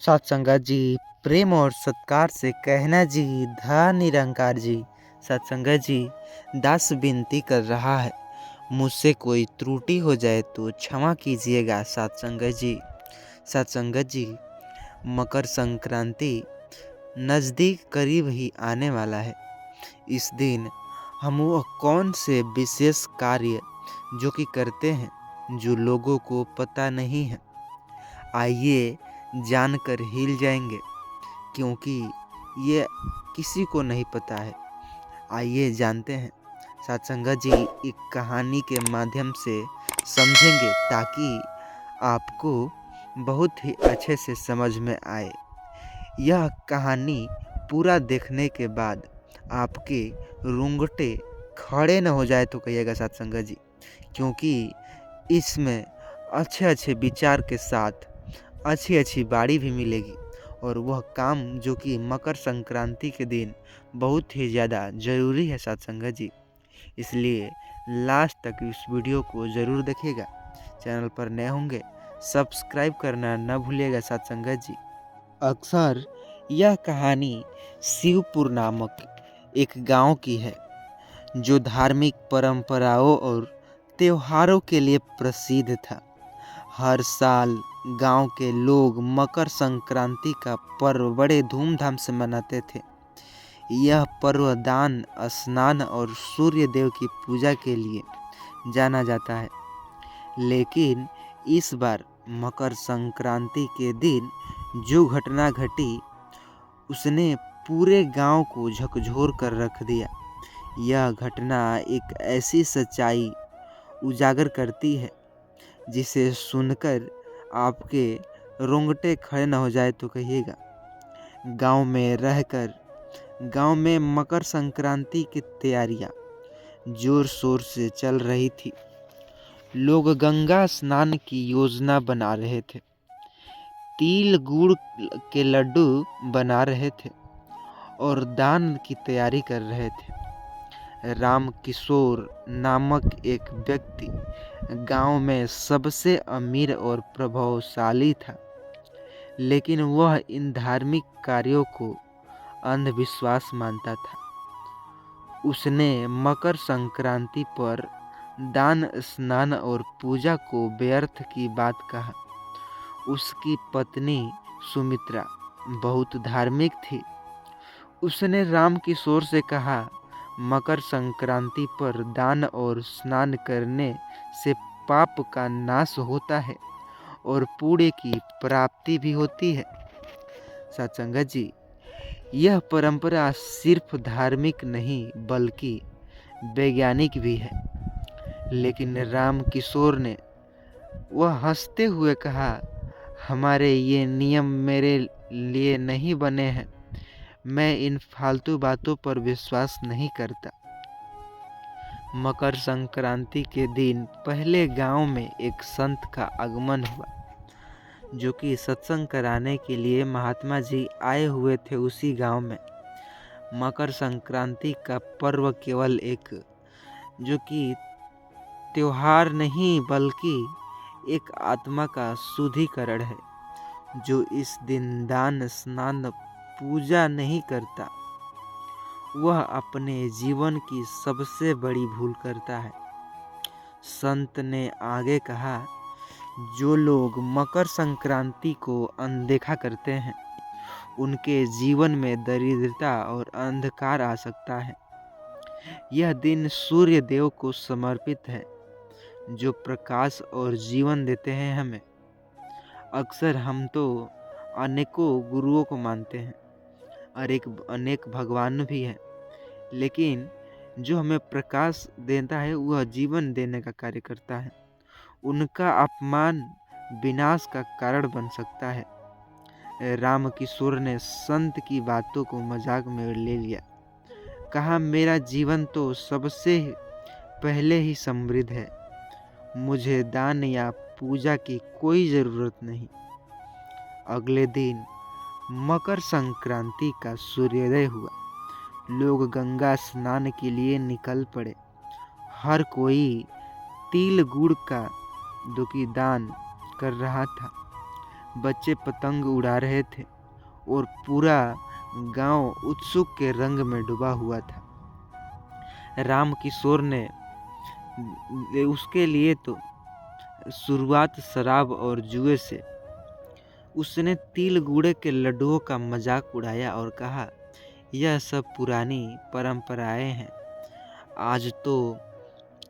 सत्संगत जी, प्रेम और सत्कार से कहना जी, धन निरंकार जी। सत्संगत जी, दास विनती कर रहा है, मुझसे कोई त्रुटि हो जाए तो क्षमा कीजिएगा सत्संगत जी। सत्संगत जी, मकर संक्रांति नज़दीक करीब ही आने वाला है। इस दिन हम वह कौन से विशेष कार्य जो कि करते हैं जो लोगों को पता नहीं है, आइए जानकर हिल जाएंगे, क्योंकि ये किसी को नहीं पता है। आइए जानते हैं। सत्संगत जी, एक कहानी के माध्यम से समझेंगे ताकि आपको बहुत ही अच्छे से समझ में आए। यह कहानी पूरा देखने के बाद आपके रोंगटे खड़े न हो जाए तो कहिएगा सत्संगत जी, क्योंकि इसमें अच्छे अच्छे विचार के साथ अच्छी अच्छी बाड़ी भी मिलेगी, और वह काम जो कि मकर संक्रांति के दिन बहुत ही ज़्यादा ज़रूरी है सत्संगत जी। इसलिए लास्ट तक इस वीडियो को ज़रूर देखिएगा। चैनल पर नए होंगे सब्सक्राइब करना न भूलिएगा सत्संगत जी। अक्सर यह कहानी शिवपुर नामक एक गांव की है, जो धार्मिक परंपराओं और त्योहारों के लिए प्रसिद्ध था। हर साल गांव के लोग मकर संक्रांति का पर्व बड़े धूमधाम से मनाते थे। यह पर्व दान, स्नान और सूर्य देव की पूजा के लिए जाना जाता है। लेकिन इस बार मकर संक्रांति के दिन जो घटना घटी, उसने पूरे गांव को झकझोर कर रख दिया। यह घटना एक ऐसी सच्चाई उजागर करती है जिसे सुनकर आपके रोंगटे खड़े न हो जाए तो कहिएगा। गांव में रहकर गांव में मकर संक्रांति की तैयारियां जोर शोर से चल रही थी। लोग गंगा स्नान की योजना बना रहे थे, तिल गुड़ के लड्डू बना रहे थे और दान की तैयारी कर रहे थे। राम किशोर नामक एक व्यक्ति गांव में सबसे अमीर और प्रभावशाली था, लेकिन वह इन धार्मिक कार्यों को अंधविश्वास मानता था। उसने मकर संक्रांति पर दान, स्नान और पूजा को व्यर्थ की बात कहा। उसकी पत्नी सुमित्रा बहुत धार्मिक थी। उसने राम किशोर से कहा, मकर संक्रांति पर दान और स्नान करने से पाप का नाश होता है और पुण्य की प्राप्ति भी होती है। सत्संगत जी, यह परंपरा सिर्फ धार्मिक नहीं बल्कि वैज्ञानिक भी है। लेकिन राम किशोर ने वह हंसते हुए कहा, हमारे ये नियम मेरे लिए नहीं बने हैं। मैं इन फालतू बातों पर विश्वास नहीं करता। मकर संक्रांति के दिन पहले गांव में एक संत का आगमन हुआ, जो कि सत्संग कराने के लिए महात्मा जी आए हुए थे उसी गांव में। मकर संक्रांति का पर्व केवल एक जो कि त्योहार नहीं बल्कि एक आत्मा का शुद्धिकरण है। जो इस दिन दान, स्नान, पूजा नहीं करता, वह अपने जीवन की सबसे बड़ी भूल करता है। संत ने आगे कहा, जो लोग मकर संक्रांति को अनदेखा करते हैं, उनके जीवन में दरिद्रता और अंधकार आ सकता है। यह दिन सूर्य देव को समर्पित है, जो प्रकाश और जीवन देते हैं हमें। अक्सर हम तो अनेकों गुरुओं को मानते हैं और अनेक भगवान भी हैं, लेकिन जो हमें प्रकाश देता है वह जीवन देने का कार्य करता है। उनका अपमान विनाश का कारण बन सकता है। राम किशोर ने संत की बातों को मजाक में ले लिया। कहा, मेरा जीवन तो सबसे पहले ही समृद्ध है, मुझे दान या पूजा की कोई ज़रूरत नहीं। अगले दिन मकर संक्रांति का सूर्योदय हुआ। लोग गंगा स्नान के लिए निकल पड़े। हर कोई तिल गुड़ का दान कर रहा था। बच्चे पतंग उड़ा रहे थे और पूरा गांव उत्सुक के रंग में डूबा हुआ था। राम किशोर ने उसके लिए तो शुरुआत शराब और जुए से। उसने तिल गुड़ के लड्डुओं का मजाक उड़ाया और कहा, यह सब पुरानी परंपराएं हैं। आज तो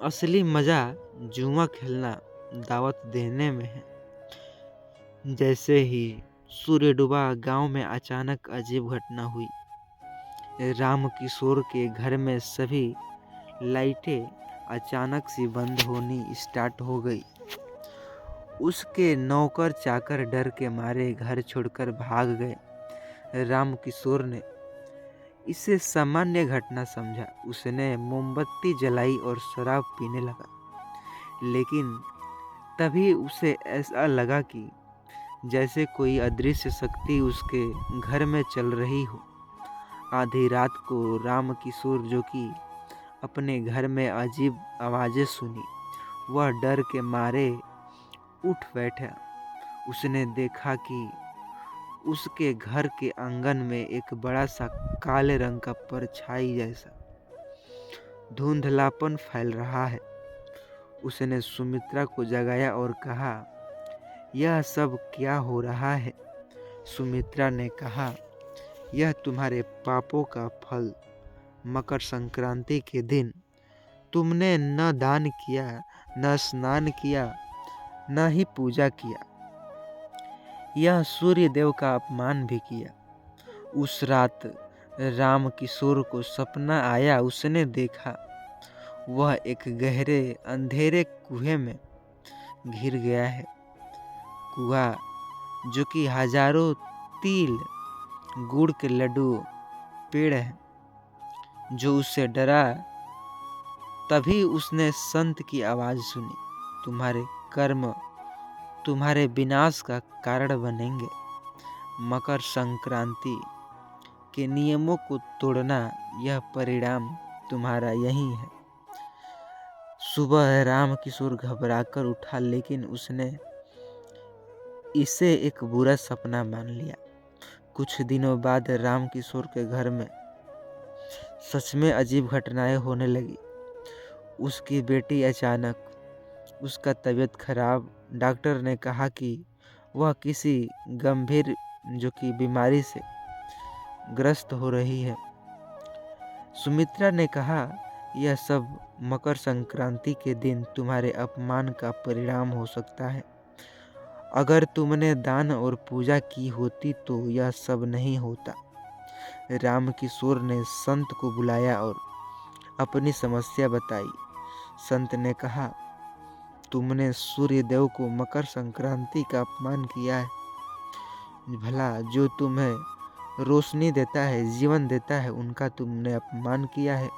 असली मजा जुआ खेलना, दावत देने में है। जैसे ही सूर्य डूबा, गांव में अचानक अजीब घटना हुई। राम किशोर के घर में सभी लाइटें अचानक से बंद होनी स्टार्ट हो गई। उसके नौकर चाकर डर के मारे घर छोड़कर भाग गए। राम किशोर ने इसे सामान्य घटना समझा। उसने मोमबत्ती जलाई और शराब पीने लगा। लेकिन तभी उसे ऐसा लगा कि जैसे कोई अदृश्य शक्ति उसके घर में चल रही हो। आधी रात को राम किशोर, जो कि अपने घर में अजीब आवाज़ें सुनी, वह डर के मारे उठ बैठा। उसने देखा कि उसके घर के आंगन में एक बड़ा सा काले रंग का परछाई जैसा धुंधलापन फैल रहा है। उसने सुमित्रा को जगाया और कहा, यह सब क्या हो रहा है? सुमित्रा ने कहा, यह तुम्हारे पापों का फल। मकर संक्रांति के दिन तुमने न दान किया, न स्नान किया, न ही पूजा किया। यह सूर्य देव का अपमान भी किया। उस रात राम किशोर को सपना आया। उसने देखा वह एक गहरे अंधेरे कुएं में घिर गया है। कुआं जो कि हजारों तिल गुड़ के लड्डू पेड़ है, जो उससे डरा। तभी उसने संत की आवाज़ सुनी, तुम्हारे कर्म तुम्हारे विनाश का कारण बनेंगे। मकर संक्रांति के नियमों को तोड़ना, यह परिणाम तुम्हारा यही है। सुबह राम किशोर घबराकर उठा, लेकिन उसने इसे एक बुरा सपना मान लिया। कुछ दिनों बाद राम किशोर के घर में सच में अजीब घटनाएं होने लगी। उसकी बेटी अचानक, उसका तबीयत खराब। डॉक्टर ने कहा कि वह किसी गंभीर जो कि बीमारी से ग्रस्त हो रही है। सुमित्रा ने कहा, यह सब मकर संक्रांति के दिन तुम्हारे अपमान का परिणाम हो सकता है। अगर तुमने दान और पूजा की होती तो यह सब नहीं होता। राम किशोर ने संत को बुलाया और अपनी समस्या बताई। संत ने कहा, तुमने सूर्य देव को मकर संक्रांति का अपमान किया है। भला जो तुम्हें रोशनी देता है, जीवन देता है, उनका तुमने अपमान किया है।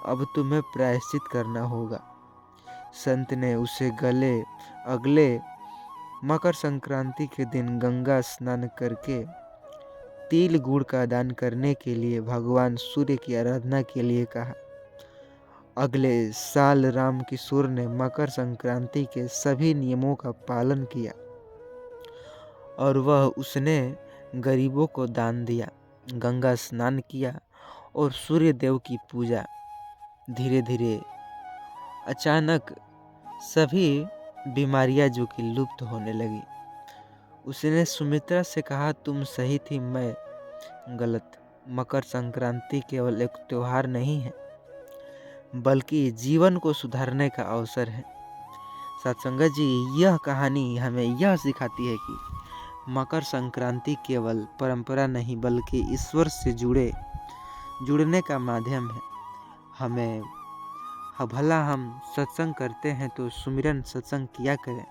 अब तुम्हें प्रायश्चित करना होगा। संत ने उसे अगले मकर संक्रांति के दिन गंगा स्नान करके तिल गुड़ का दान करने के लिए भगवान सूर्य की आराधना के लिए कहा। अगले साल राम किशोर ने मकर संक्रांति के सभी नियमों का पालन किया और उसने गरीबों को दान दिया, गंगा स्नान किया और सूर्य देव की पूजा। धीरे धीरे अचानक सभी बीमारियां जो कि लुप्त होने लगी। उसने सुमित्रा से कहा, तुम सही थी, मैं गलत। मकर संक्रांति केवल एक त्योहार नहीं है, बल्कि जीवन को सुधारने का अवसर है। सत्संगत जी, यह कहानी हमें यह सिखाती है कि मकर संक्रांति केवल परंपरा नहीं, बल्कि ईश्वर से जुड़ने का माध्यम है। हमें भला हम सत्संग करते हैं तो सुमिरन सत्संग किया करें,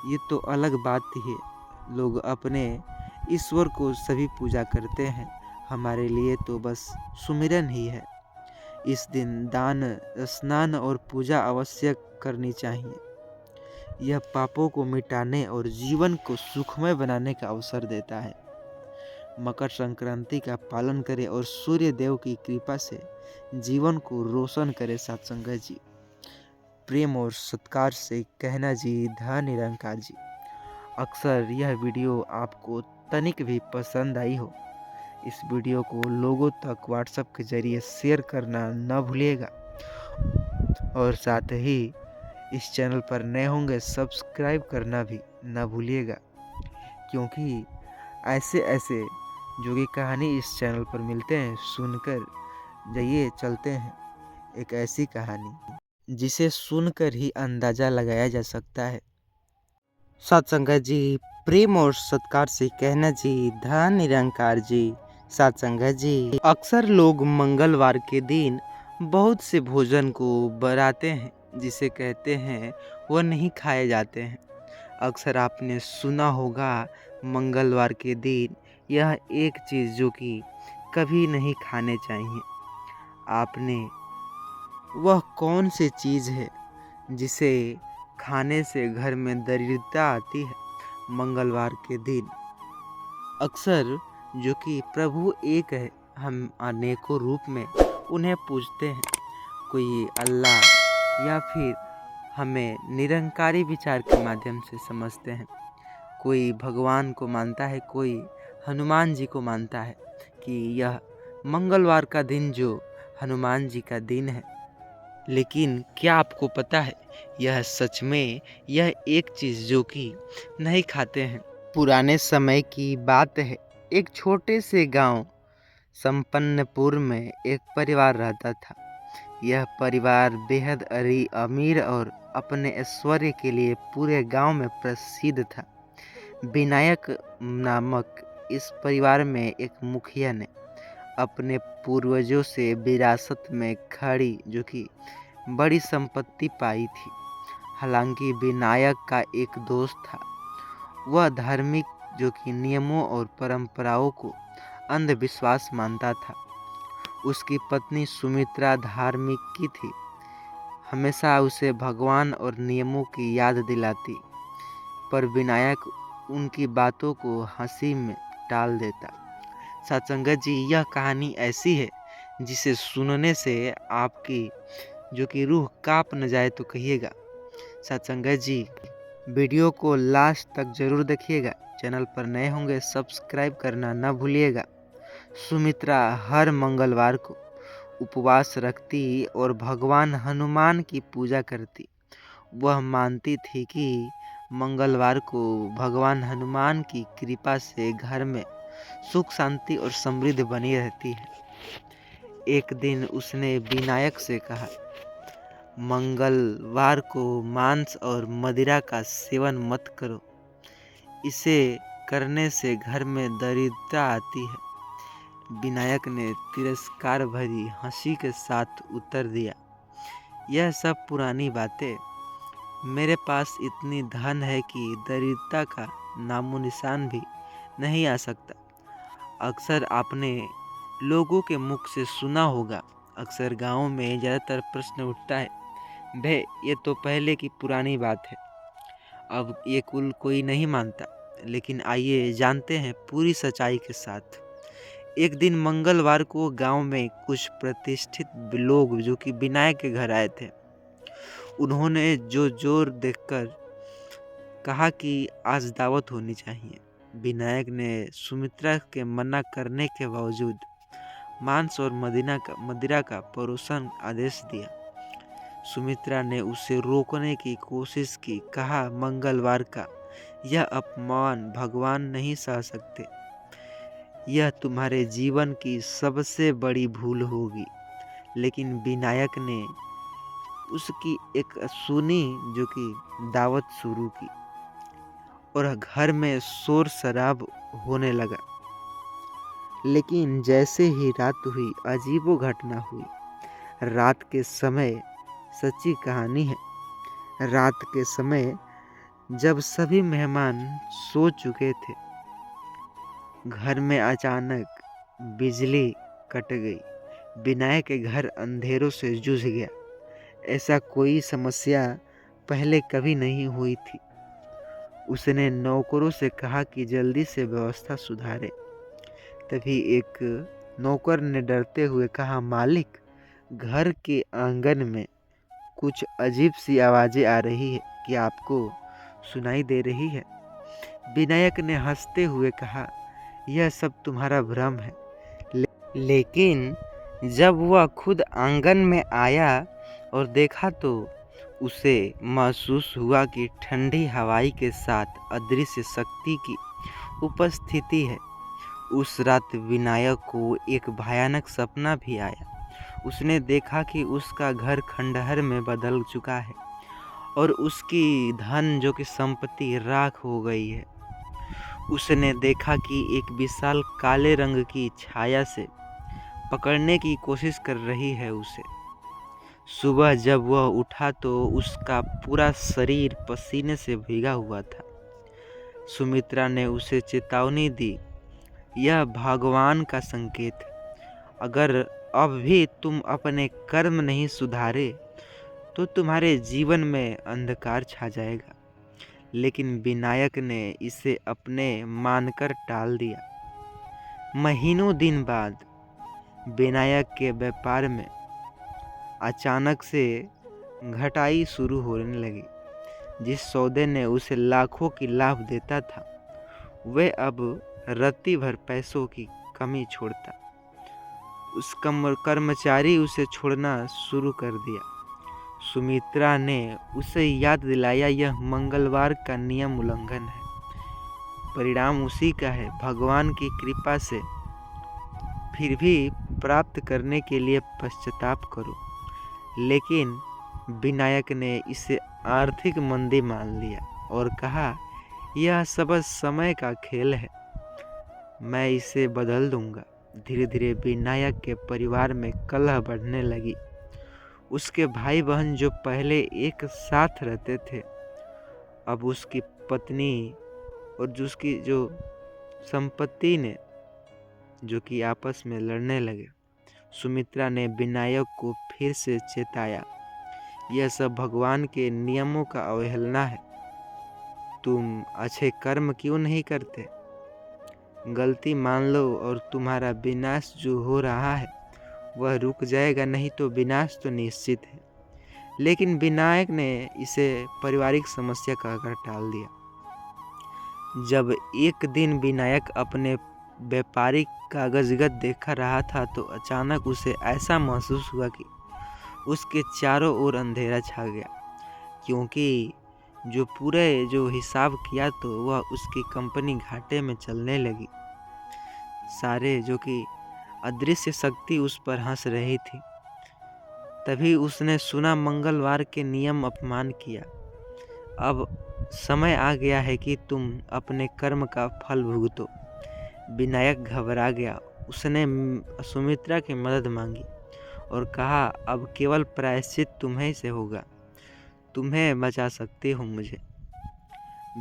ये तो अलग बात ही है। लोग अपने ईश्वर को सभी पूजा करते हैं, हमारे लिए तो बस सुमिरन ही है। इस दिन दान, स्नान और पूजा अवश्य करनी चाहिए। यह पापों को मिटाने और जीवन को सुखमय बनाने का अवसर देता है। मकर संक्रांति का पालन करें और सूर्य देव की कृपा से जीवन को रोशन करे। सत्संगत जी, प्रेम और सत्कार से कहना जी, धन निरंकार जी। अक्सर यह वीडियो आपको तनिक भी पसंद आई हो, इस वीडियो को लोगों तक व्हाट्सएप के ज़रिए शेयर करना न भूलिएगा और साथ ही इस चैनल पर नए होंगे सब्सक्राइब करना भी न भूलिएगा, क्योंकि ऐसे ऐसे जो कि कहानी इस चैनल पर मिलते हैं सुनकर जाइए चलते हैं एक ऐसी कहानी जिसे सुनकर ही अंदाज़ा लगाया जा सकता है। सत्संगत जी, प्रेम और सत्कार से कहना जी, धन निरंकार जी। सत्संगत जी, अक्सर लोग मंगलवार के दिन बहुत से भोजन को बनाते हैं जिसे कहते हैं वह नहीं खाए जाते हैं। अक्सर आपने सुना होगा मंगलवार के दिन यह एक चीज़ जो कि कभी नहीं खाने चाहिए। आपने वह कौन सी चीज़ है जिसे खाने से घर में दरिद्रता आती है? मंगलवार के दिन अक्सर जो कि प्रभु एक है, हम अनेकों रूप में उन्हें पूजते हैं। कोई अल्लाह या फिर हमें निरंकारी विचार के माध्यम से समझते हैं। कोई भगवान को मानता है, कोई हनुमान जी को मानता है कि यह मंगलवार का दिन जो हनुमान जी का दिन है। लेकिन क्या आपको पता है यह सच में यह एक चीज़ जो कि नहीं खाते हैं। पुराने समय की बात है, एक छोटे से गांव संपन्नपुर में एक परिवार रहता था। यह परिवार बेहद अमीर और अपने ऐश्वर्य के लिए पूरे गांव में प्रसिद्ध था। विनायक नामक इस परिवार में एक मुखिया ने अपने पूर्वजों से विरासत में खड़ी जो कि बड़ी संपत्ति पाई थी। हालांकि विनायक का एक दोस्त था, वह धार्मिक जो कि नियमों और परंपराओं को अंधविश्वास मानता था। उसकी पत्नी सुमित्रा धार्मिक की थी, हमेशा उसे भगवान और नियमों की याद दिलाती, पर विनायक उनकी बातों को हंसी में टाल देता। सत्संगत जी, यह कहानी ऐसी है जिसे सुनने से आपकी जो कि रूह कांप न जाए तो कहिएगा। सत्संगत जी, वीडियो को लास्ट तक जरूर देखिएगा। चैनल पर नए होंगे सब्सक्राइब करना न भूलिएगा। सुमित्रा हर मंगलवार को उपवास रखती और भगवान हनुमान की पूजा करती। वह मानती थी कि मंगलवार को भगवान हनुमान की कृपा से घर में सुख शांति और समृद्धि बनी रहती है। एक दिन उसने विनायक से कहा, मंगलवार को मांस और मदिरा का सेवन मत करो, इसे करने से घर में दरिद्रता आती है। विनायक ने तिरस्कार भरी हंसी के साथ उत्तर दिया, यह सब पुरानी बातें, मेरे पास इतनी धन है कि दरिद्रता का नामो निशान भी नहीं आ सकता। अक्सर आपने लोगों के मुख से सुना होगा, अक्सर गाँव में ज़्यादातर प्रश्न उठता है, भे ये तो पहले की पुरानी बात है, अब ये कुल कोई नहीं मानता। लेकिन आइए जानते हैं पूरी सच्चाई के साथ। एक दिन मंगलवार को गांव में कुछ प्रतिष्ठित लोग जो कि विनायक के घर आए थे। उन्होंने जो जोर देखकर कहा कि आज दावत होनी चाहिए। विनायक ने सुमित्रा के मना करने के बावजूद मांस और मदिरा का परोसन आदेश दिया। सुमित्रा ने उसे रोकने की कोशिश की, कहा मंगलवार का यह अपमान भगवान नहीं सह सकते, यह तुम्हारे जीवन की सबसे बड़ी भूल होगी। लेकिन विनायक ने उसकी एक सुनी जो कि दावत शुरू की और घर में शोर शराब होने लगा। लेकिन जैसे ही रात हुई, अजीबो घटना हुई। रात के समय, सच्ची कहानी है, रात के समय जब सभी मेहमान सो चुके थे, घर में अचानक बिजली कट गई। विनायक के घर अंधेरों से जूझ गया। ऐसा कोई समस्या पहले कभी नहीं हुई थी। उसने नौकरों से कहा कि जल्दी से व्यवस्था सुधारे। तभी एक नौकर ने डरते हुए कहा, मालिक, घर के आंगन में कुछ अजीब सी आवाज़ें आ रही है, क्या आपको सुनाई दे रही है? विनायक ने हंसते हुए कहा, यह सब तुम्हारा भ्रम है। लेकिन जब वह खुद आंगन में आया और देखा तो उसे महसूस हुआ कि ठंडी हवाई के साथ अदृश्य शक्ति की उपस्थिति है। उस रात विनायक को एक भयानक सपना भी आया। उसने देखा कि उसका घर खंडहर में बदल चुका है और उसकी धन जो कि संपत्ति राख हो गई है। उसने देखा कि एक विशाल काले रंग की छाया से पकड़ने की कोशिश कर रही है उसे। सुबह जब वह उठा तो उसका पूरा शरीर पसीने से भीगा हुआ था। सुमित्रा ने उसे चेतावनी दी, यह भगवान का संकेत है। अगर अब भी तुम अपने कर्म नहीं सुधारे तो तुम्हारे जीवन में अंधकार छा जाएगा। लेकिन विनायक ने इसे अपने मानकर टाल दिया। महीनों दिन बाद विनायक के व्यापार में अचानक से घटाई शुरू होने लगी। जिस सौदे ने उसे लाखों की लाभ देता था, वह अब रत्ती भर पैसों की कमी छोड़ता। उस कर्मचारी उसे छोड़ना शुरू कर दिया। सुमित्रा ने उसे याद दिलाया, यह मंगलवार का नियम उल्लंघन है। परिणाम उसी का है। भगवान की कृपा से फिर भी प्राप्त करने के लिए पश्चाताप करो। लेकिन विनायक ने इसे आर्थिक मंदी मान लिया और कहा, यह सब समय का खेल है, मैं इसे बदल दूंगा। धीरे धीरे विनायक के परिवार में कलह बढ़ने लगी। उसके भाई बहन जो पहले एक साथ रहते थे, अब उसकी पत्नी और उसकी जो संपत्ति ने जो कि आपस में लड़ने लगे। सुमित्रा ने विनायक को फिर से चेताया, यह सब भगवान के नियमों का अवहेलना है। तुम अच्छे कर्म क्यों नहीं करते? गलती मान लो और तुम्हारा विनाश जो हो रहा है वह रुक जाएगा, नहीं तो विनाश तो निश्चित है। लेकिन विनायक ने इसे पारिवारिक समस्या कहकर टाल दिया। जब एक दिन विनायक अपने व्यापारिक कागजगत देखा रहा था तो अचानक उसे ऐसा महसूस हुआ कि उसके चारों ओर अंधेरा छा गया। क्योंकि जो हिसाब किया तो वह उसकी कंपनी घाटे में चलने लगी। सारे जो कि अदृश्य शक्ति उस पर हंस रही थी। तभी उसने सुना, मंगलवार के नियम अपमान किया। अब समय आ गया है कि तुम अपने कर्म का फल भुगतो। विनायक घबरा गया। उसने सुमित्रा की मदद मांगी और कहा, अब केवल प्रायश्चित तुम्हें से होगा, तुम्हें बचा सकते हो मुझे।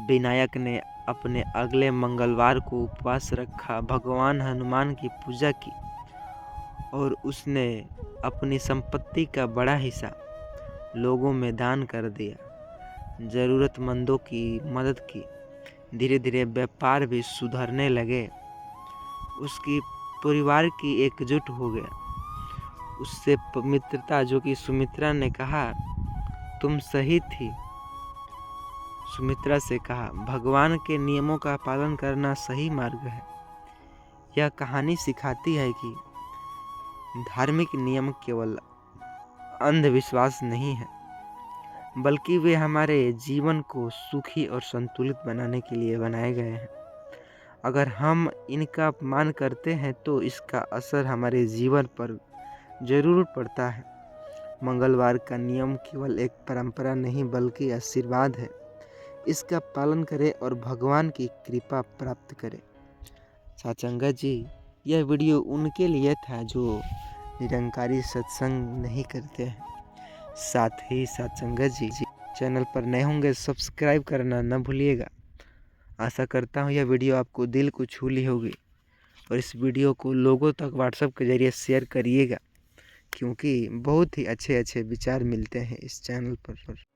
विनायक ने अपने अगले मंगलवार को उपवास रखा, भगवान हनुमान की पूजा की और उसने अपनी संपत्ति का बड़ा हिस्सा लोगों में दान कर दिया, ज़रूरतमंदों की मदद की। धीरे धीरे व्यापार भी सुधरने लगे। उसकी परिवार की एकजुट हो गया। उससे मित्रता जो कि सुमित्रा ने कहा, तुम सही थी। सुमित्रा से कहा, भगवान के नियमों का पालन करना सही मार्ग है। यह कहानी सिखाती है कि धार्मिक नियम केवल अंधविश्वास नहीं है, बल्कि वे हमारे जीवन को सुखी और संतुलित बनाने के लिए बनाए गए हैं। अगर हम इनका अपमान करते हैं तो इसका असर हमारे जीवन पर जरूर पड़ता है। मंगलवार का नियम केवल एक परंपरा नहीं बल्कि आशीर्वाद है। इसका पालन करें और भगवान की कृपा प्राप्त करें। सत्संगत जी, यह वीडियो उनके लिए था जो निरंकारी सत्संग नहीं करते हैं। साथ ही सत्संगत जी चैनल पर नए होंगे, सब्सक्राइब करना न भूलिएगा। आशा करता हूँ यह वीडियो आपको दिल को छू ली होगी और इस वीडियो को लोगों तक व्हाट्सएप के जरिए शेयर करिएगा, क्योंकि बहुत ही अच्छे अच्छे विचार मिलते हैं इस चैनल पर।